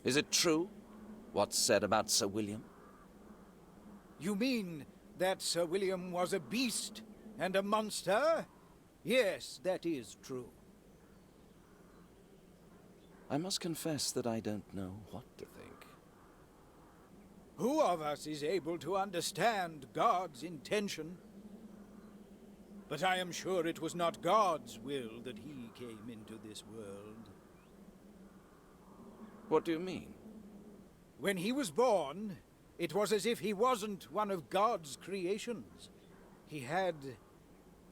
Is it true, what's said about Sir William? You mean that Sir William was a beast and a monster? Yes, that is true. I must confess that I don't know what to think. Who of us is able to understand God's intention? But I am sure it was not God's will that he came into this world. What do you mean? When he was born, it was as if he wasn't one of God's creations. He had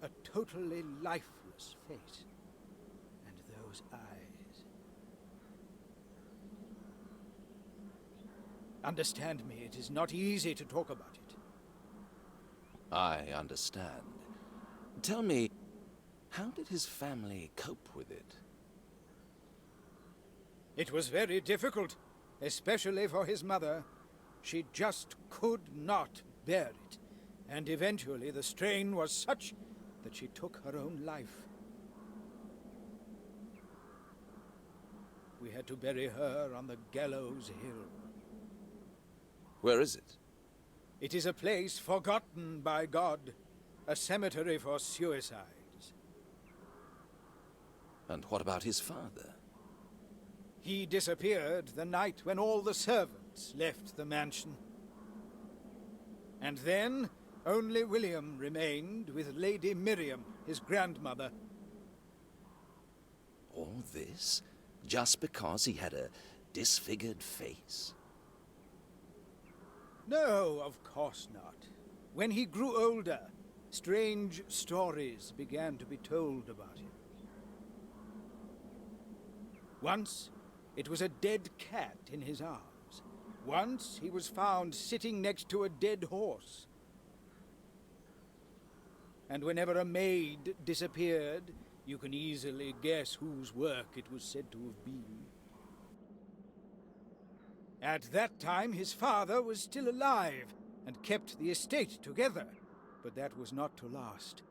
a totally lifeless face, and those eyes. Understand me, it is not easy to talk about it. I understand. Tell me, how did his family cope with it? It was very difficult, especially for his mother. She just could not bear it, and eventually the strain was such that she took her own life. We had to bury her on the Gallows Hill. Where is it? It is a place forgotten by God, a cemetery for suicides. And what about his father? He disappeared the night when all the servants left the mansion. And then only William remained with Lady Miriam, his grandmother. All this just because he had a disfigured face? No, of course not. When he grew older, strange stories began to be told about him. Once, it was a dead cat in his arms. Once, he was found sitting next to a dead horse. And whenever a maid disappeared, you can easily guess whose work it was said to have been. At that time, his father was still alive and kept the estate together, but that was not to last.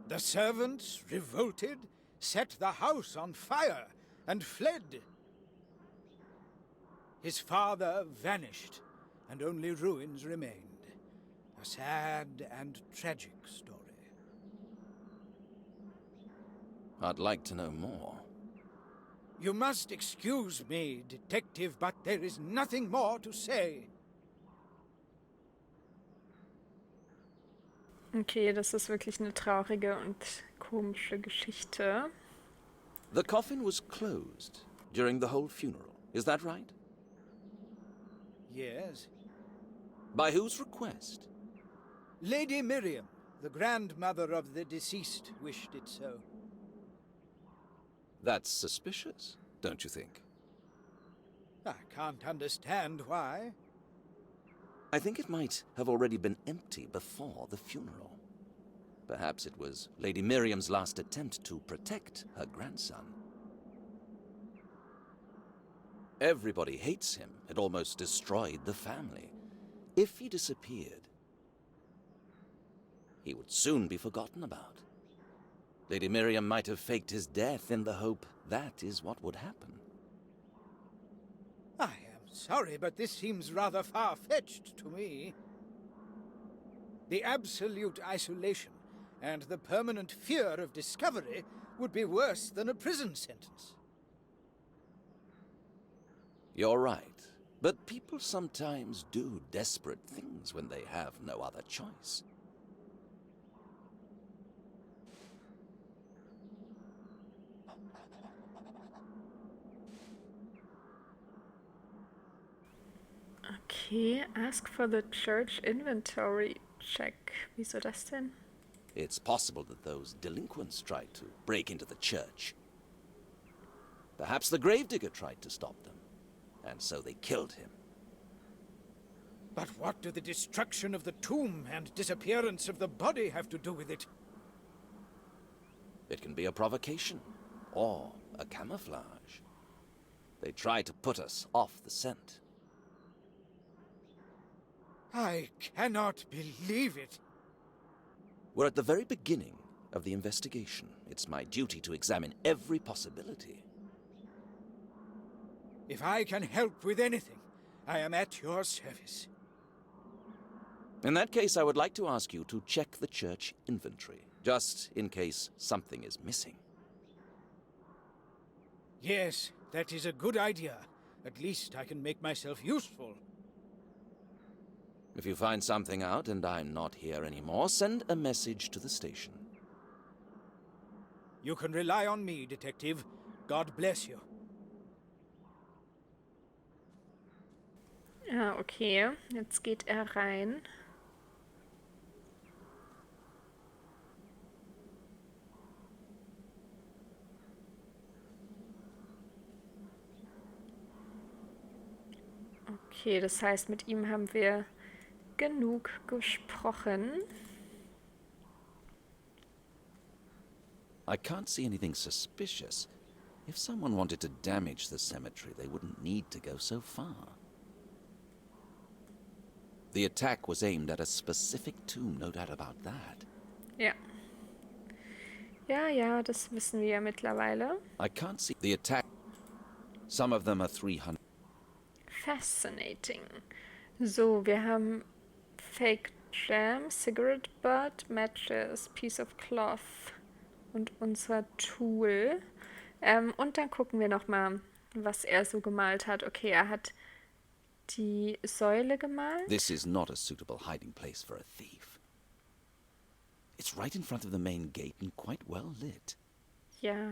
The servants revolted, set the house on fire, and fled. His father vanished, and only ruins remained. A sad and tragic story. I'd like to know more. You must excuse me, detective, but there is nothing more to say. Okay, das ist wirklich eine traurige und komische Geschichte. The coffin was closed during the whole funeral, is that right? Yes. By whose request? Lady Miriam, the grandmother of the deceased, wished it so. That's suspicious, don't you think? I can't understand why. I think it might have already been empty before the funeral. Perhaps it was Lady Miriam's last attempt to protect her grandson. Everybody hates him. It almost destroyed the family. If he disappeared, he would soon be forgotten about. Lady Miriam might have faked his death in the hope that is what would happen. I am sorry, but this seems rather far-fetched to me. The absolute isolation and the permanent fear of discovery would be worse than a prison sentence. You're right, but people sometimes do desperate things when they have no other choice. Okay, ask for the church inventory check. Wieso das denn? It's possible that those delinquents tried to break into the church. Perhaps the gravedigger tried to stop them, and so they killed him. But what do the destruction of the tomb and disappearance of the body have to do with it? It can be a provocation, or a camouflage. They try to put us off the scent. I cannot believe it. We're at the very beginning of the investigation. It's my duty to examine every possibility. If I can help with anything, I am at your service. In that case, I would like to ask you to check the church inventory, just in case something is missing. Yes, that is a good idea. At least I can make myself useful. If you find something out and I'm not here anymore, send a message to the station. You can rely on me, Detective. God bless you. Ja, okay. Jetzt geht er rein. Okay, das heißt, mit ihm haben wir genug gesprochen. I can't see anything suspicious. If someone wanted to damage the cemetery, they wouldn't need to go so far. The attack was aimed at a specific tomb, no doubt about that. Ja. Ja, ja, das wissen wir ja mittlerweile. I can't see the attack. Some of them are 300. Fascinating. So, wir haben Fake Jam, Cigarette Butt, Matches, Piece of Cloth und unser Tool. Und dann gucken wir nochmal, was er so gemalt hat. Okay, er hat die Säule gemalt. This is not a suitable hiding place for a thief. It's right in front of the main gate and quite well lit. Ja.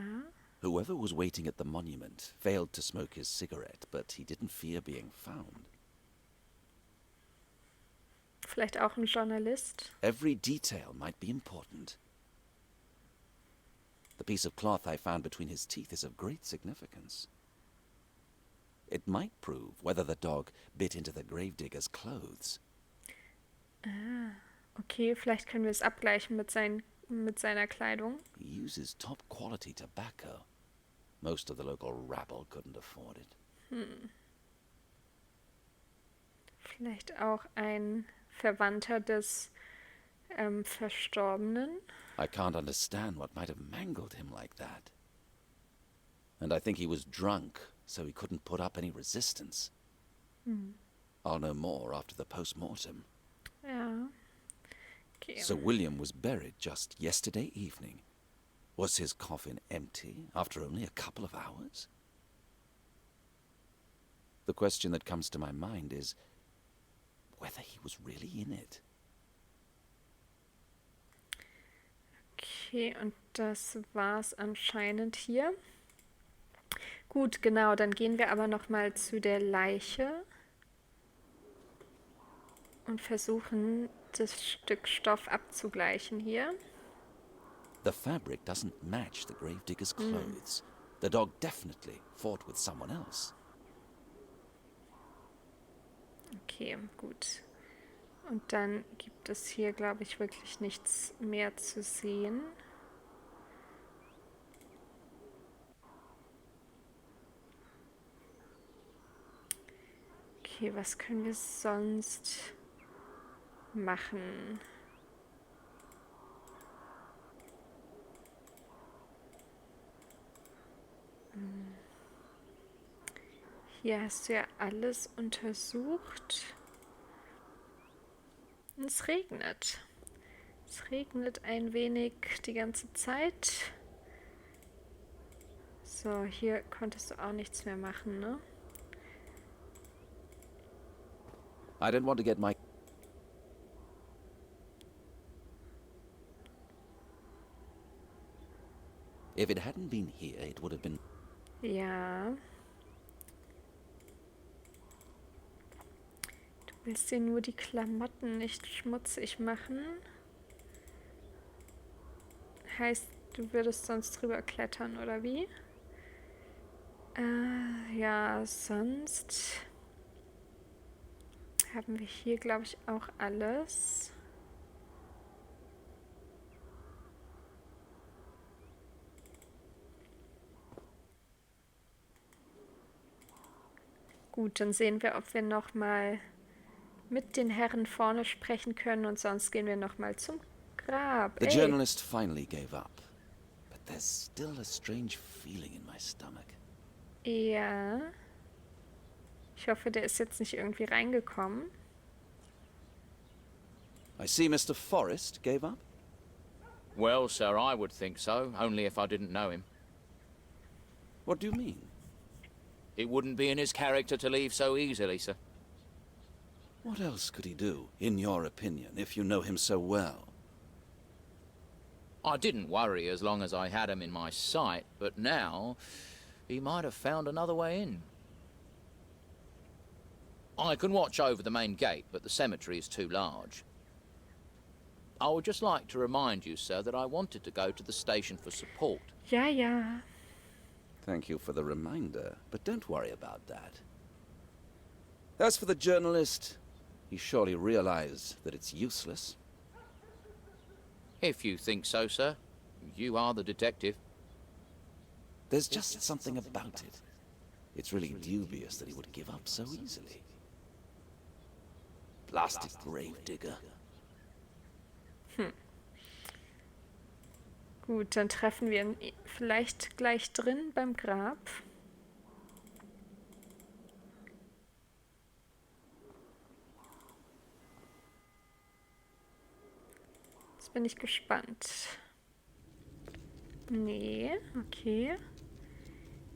Whoever was waiting at the monument failed to smoke his cigarette, but he didn't fear being found. Vielleicht auch ein Journalist. Every detail might be important. The piece of cloth I found between his teeth is of great significance. It might prove whether the dog bit into the gravedigger's clothes. Ah, okay, vielleicht können wir es abgleichen mit seiner Kleidung. He uses top-quality tobacco. Most of the local rabble couldn't afford it. Vielleicht auch ein Verwandter des Verstorbenen. I can't understand what might have mangled him like that. And I think he was drunk, so he couldn't put up any resistance. I'll know more after the post-mortem. Ja. Okay. Sir William was buried just yesterday evening. Was his coffin empty after only a couple of hours? The question that comes to my mind is whether he was really in it. Okay, und das war's anscheinend hier. Gut, genau, dann gehen wir aber nochmal zu der Leiche und versuchen, das Stück Stoff abzugleichen hier. The fabric doesn't match the gravedigger's clothes. The dog definitely fought with someone else. Okay, gut. Und dann gibt es hier, glaube ich, wirklich nichts mehr zu sehen. Okay, was können wir sonst machen? Hier hast du ja alles untersucht. Und es regnet. Es regnet ein wenig die ganze Zeit. So, hier konntest du auch nichts mehr machen, ne? I don't want to get my... If it hadn't been here, it would have been... Ja. Du willst dir nur die Klamotten nicht schmutzig machen. Heißt, du würdest sonst drüber klettern, oder wie? Ja, sonst haben wir hier, glaube ich, auch alles. Gut, dann sehen wir, ob wir noch mal mit den Herren vorne sprechen können und sonst gehen wir noch mal zum Grab. The journalist finally gave up, but there's still a strange feeling in my stomach. Ja. Ich hoffe, der ist jetzt nicht irgendwie reingekommen. I see Mr. Forrest gave up. Well, sir, I would think so, only if I didn't know him. What do you mean? It wouldn't be in his character to leave so easily, sir. What else could he do, in your opinion, if you know him so well? I didn't worry as long as I had him in my sight, but now he might have found another way in. I can watch over the main gate, but the cemetery is too large. I would just like to remind you, sir, that I wanted to go to the station for support. Ja, ja. Thank you for the reminder, but don't worry about that. As for the journalist, he surely realized that it's useless. If you think so, sir. You are the detective. There's just something about it. It's really dubious that he would give up so easily. Blasted gravedigger. Gut, dann treffen wir ihn vielleicht gleich drin beim Grab. Jetzt bin ich gespannt. Nee, okay.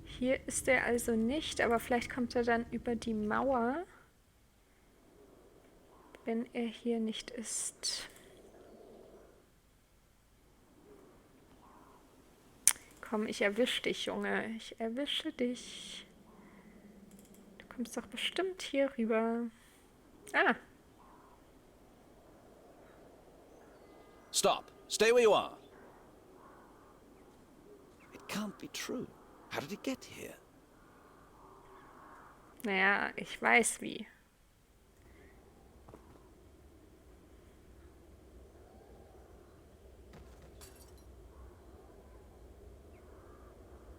Hier ist er also nicht, aber vielleicht kommt er dann über die Mauer, wenn er hier nicht ist. Komm, ich erwische dich, Junge. Ich erwische dich. Du kommst doch bestimmt hier rüber. Ah, Stop! Stay where you are! It can't be true. How did he get here? naja, ich weiß wie.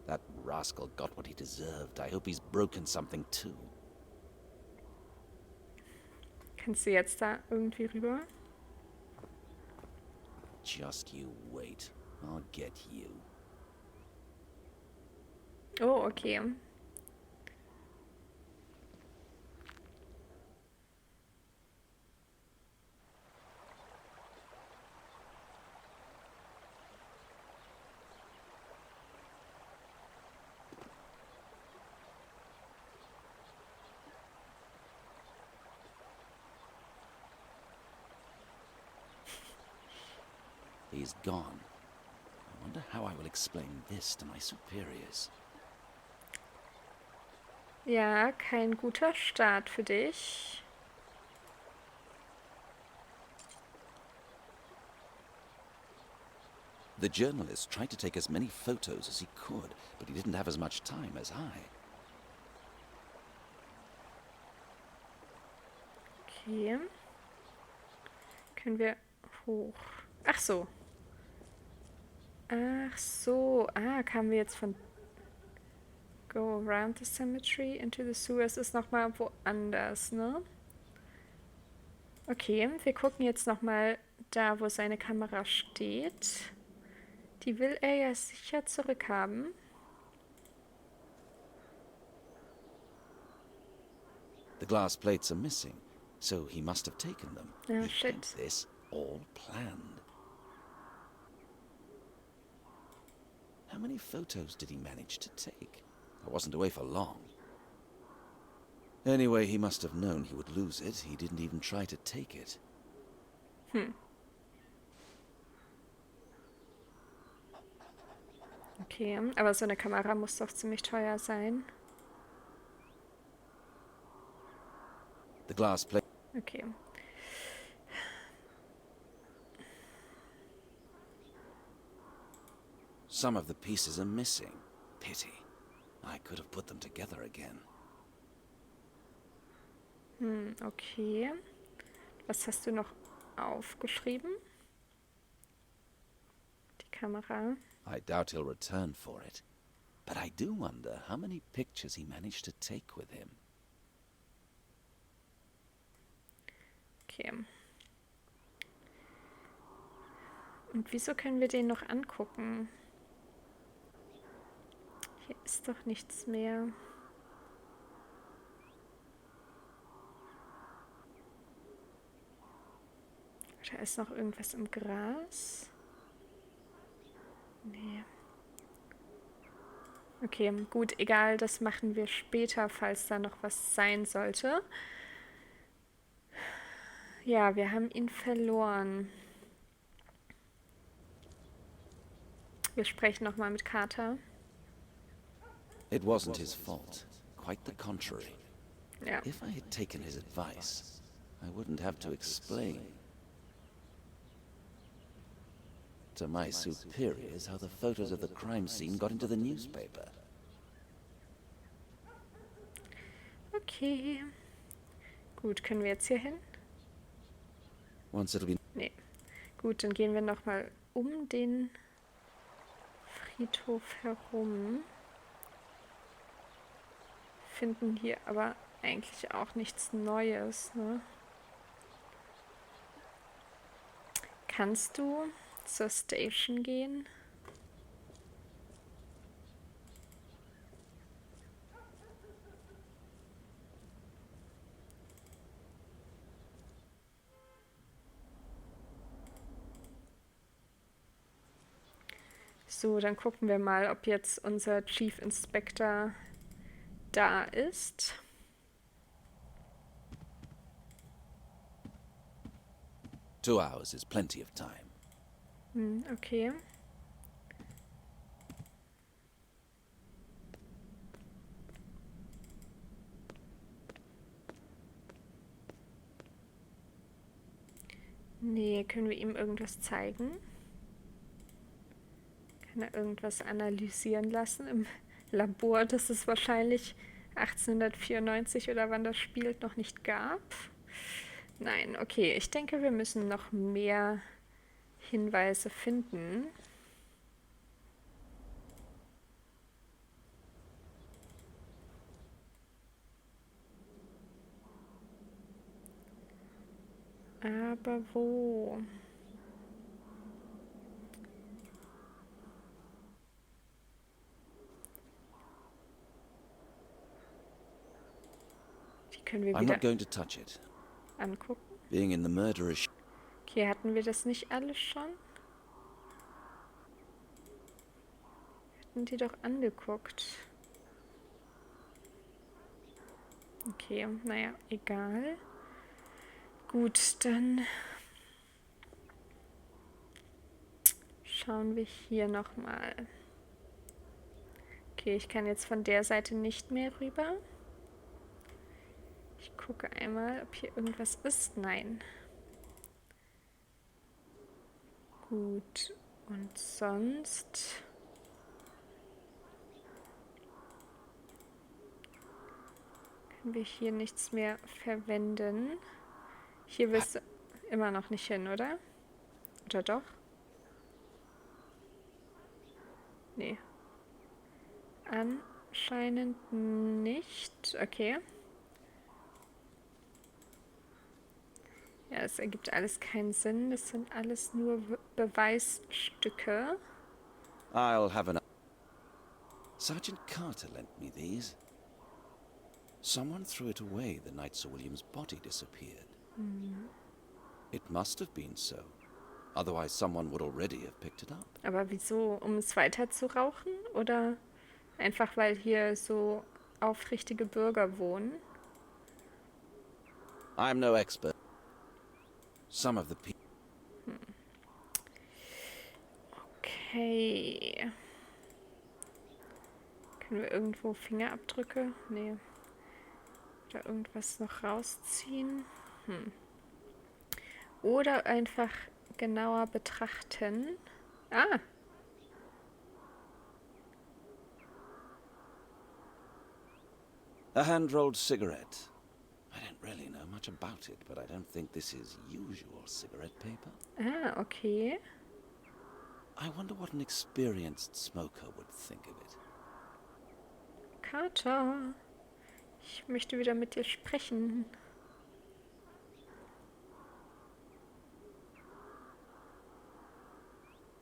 That rascal got what he deserved. I hope he's broken something too. Kannst du jetzt da irgendwie rüber? Just you wait. I'll get you. Oh, okay. He's gone. I wonder how I will explain this to my superiors. Ja, kein guter Start für dich. The journalist tried to take as many photos as he could, but he didn't have as much time as I. Okay. Können wir hoch? Ach so. Ach so. Ah, kamen wir jetzt von Go around the cemetery into the sewers ist nochmal woanders, ne? Okay, wir gucken jetzt nochmal da, wo seine Kamera steht. Die will er ja sicher zurückhaben. The glass plates are missing, so he must have taken them. Oh, He shit. had this all planned. How many photos did he manage to take? I wasn't away for long. Anyway, he must have known he would lose it. He didn't even try to take it. Okay, aber so eine Kamera muss doch ziemlich teuer sein. The glass plate. Okay. Some of the pieces are missing. Pity. I could have put them together again. Okay. Was hast du noch aufgeschrieben? Die Kamera. I doubt he'll return for it. But I do wonder how many pictures he managed to take with him. Okay. Und wieso können wir den noch angucken? Hier ist doch nichts mehr. Da ist noch irgendwas im Gras. Nee. Okay, gut, egal, das machen wir später, falls da noch was sein sollte. Ja, wir haben ihn verloren. Wir sprechen nochmal mit Carter. It wasn't his fault. Quite the contrary. Ja. If I had taken his advice, I wouldn't have to explain to my superiors how the photos of the crime scene got into the newspaper. Okay. Gut, können wir jetzt hier hin? Once it'll be... Nee. Gut, dann gehen wir nochmal um den Friedhof herum. Finden hier aber eigentlich auch nichts Neues, ne? Kannst du zur Station gehen? So, dann gucken wir mal, ob jetzt unser Chief Inspector da ist. Two hours is plenty of time. Okay. Nee, können wir ihm irgendwas zeigen? Kann er irgendwas analysieren lassen im Labor, das es wahrscheinlich 1894 oder wann das Spiel noch nicht gab? Nein, okay. Ich denke, wir müssen noch mehr Hinweise finden. Aber wo? Die können wir I'm wieder not going to touch it. angucken. Being in the murderer's... Okay, hatten wir das nicht alles schon? Wir hatten die doch angeguckt. Okay, naja, egal. Gut, dann schauen wir hier nochmal. Okay, ich kann jetzt von der Seite nicht mehr rüber. Ich gucke einmal, ob hier irgendwas ist. Nein. Gut, und sonst... können wir hier nichts mehr verwenden. Hier wirst du immer noch nicht hin, oder? Oder doch? Nee. Anscheinend nicht. Okay. Ja, es ergibt alles keinen Sinn. Das sind alles nur Beweisstücke. I'll have an... Sergeant Carter lent me these. Someone threw it away the night Sir William's body disappeared. It must have been so. Otherwise someone would already have picked it up. Aber wieso? Um es weiter zu rauchen? Oder einfach, weil hier so aufrichtige Bürger wohnen? I'm no expert. Some of the people... Okay. Können wir irgendwo Fingerabdrücke? Nee. Oder irgendwas noch rausziehen? Oder einfach genauer betrachten. Ah! A hand-rolled cigarette. I don't really know much about it, but I don't think this is usual cigarette paper. Ah, okay. I wonder what an experienced smoker would think of it. Carter, ich möchte wieder mit dir sprechen.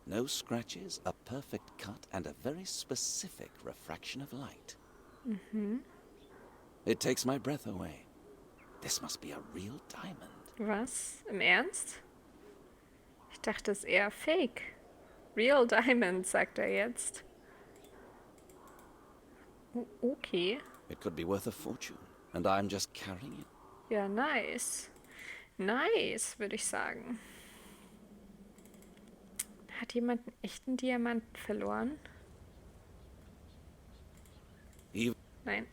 No scratches, a perfect cut, and a very specific refraction of light. It takes my breath away. This must be a real diamond. Was? Im Ernst? Ich dachte, es ist eher Fake. Real Diamonds, sagt er jetzt. Okay. It could be worth a fortune, and I'm just carrying it. Ja, nice. Nice, würde ich sagen. Hat jemand einen echten Diamanten verloren? Even Nein.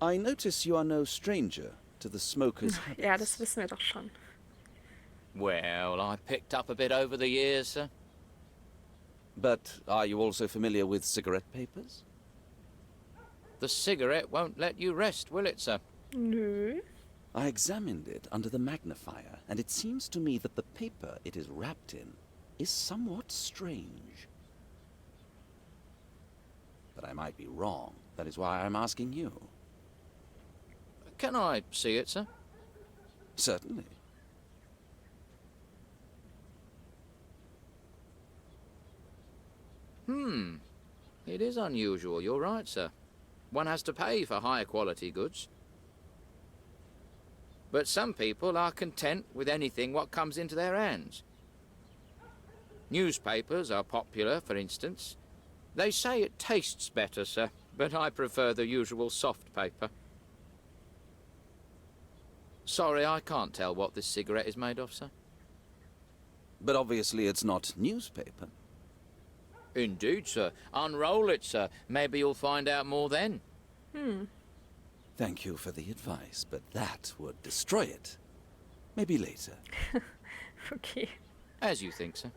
I notice you are no stranger to the smoker's habits. Ja, das wissen wir doch schon. Well, I picked up a bit over the years, sir. But are you also familiar with cigarette papers? The cigarette won't let you rest, will it, sir? Nö. I examined it under the magnifier, and it seems to me that the paper it is wrapped in is somewhat strange. But I might be wrong. That is why I'm asking you. Can I see it, sir? Certainly. It is unusual, you're right, sir. One has to pay for higher quality goods. But some people are content with anything what comes into their hands. Newspapers are popular, for instance. They say it tastes better, sir, but I prefer the usual soft paper. Sorry, I can't tell what this cigarette is made of, sir. But obviously it's not newspaper. Indeed, sir. Unroll it, sir. Maybe you'll find out more then. Thank you for the advice, but that would destroy it. Maybe later. Okay. As you think, sir.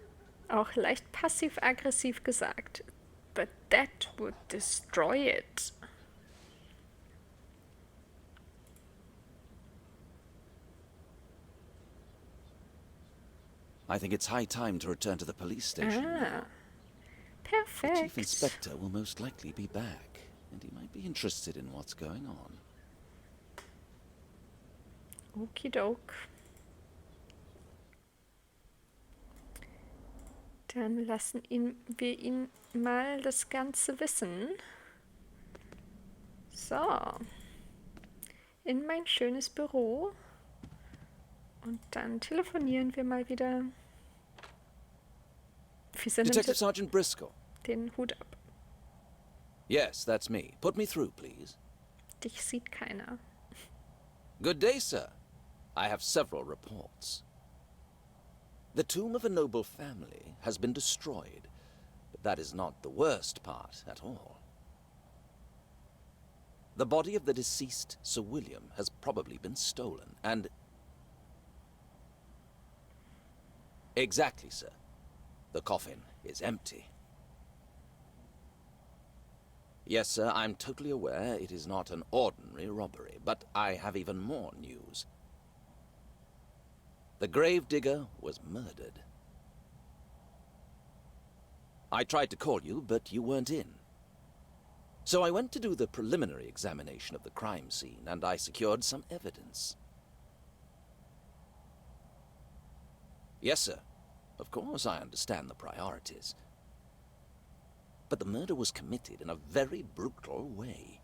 Auch leicht passiv-aggressiv gesagt. But that would destroy it. I think it's high time to return to the police station now. The Perfekt. chief inspector will most likely be back, and he might be interested in what's going on. Okidok. Dann lassen wir ihn mal das Ganze wissen. So. In mein schönes Büro. Und dann telefonieren wir mal wieder. Wir Detective Sergeant Briscoe. den Hut ab. Yes, that's me. Put me through, please. Dich sieht keiner. Good day, sir. I have several reports. The tomb of a noble family has been destroyed, but that is not the worst part at all. The body of the deceased Sir William has probably been stolen, and... Exactly, sir. The coffin is empty. Yes, sir, I'm totally aware it is not an ordinary robbery, but I have even more news. The gravedigger was murdered. I tried to call you, but you weren't in. So I went to do the preliminary examination of the crime scene, and I secured some evidence. Yes, sir. Of course, I understand the priorities. But the murder was committed in a very brutal way.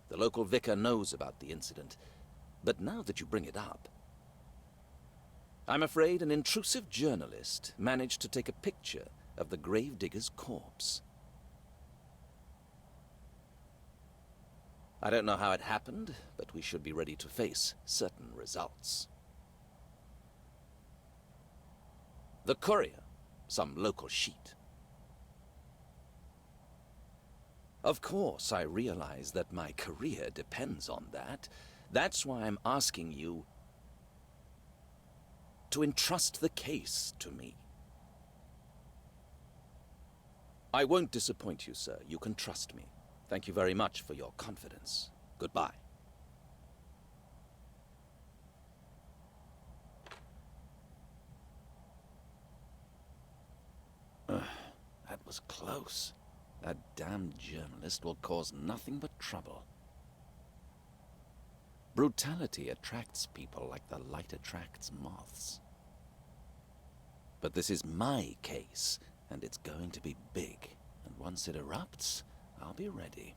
The local vicar knows about the incident, but now that you bring it up, I'm afraid an intrusive journalist managed to take a picture of the gravedigger's corpse. I don't know how it happened, but we should be ready to face certain results. The Courier, some local sheet. Of course, I realize that my career depends on that. That's why I'm asking you to entrust the case to me. I won't disappoint you, sir. You can trust me. Thank you very much for your confidence. Goodbye. That was close. That damned journalist will cause nothing but trouble. Brutality attracts people like the light attracts moths. But this is my case, and it's going to be big. And once it erupts, I'll be ready.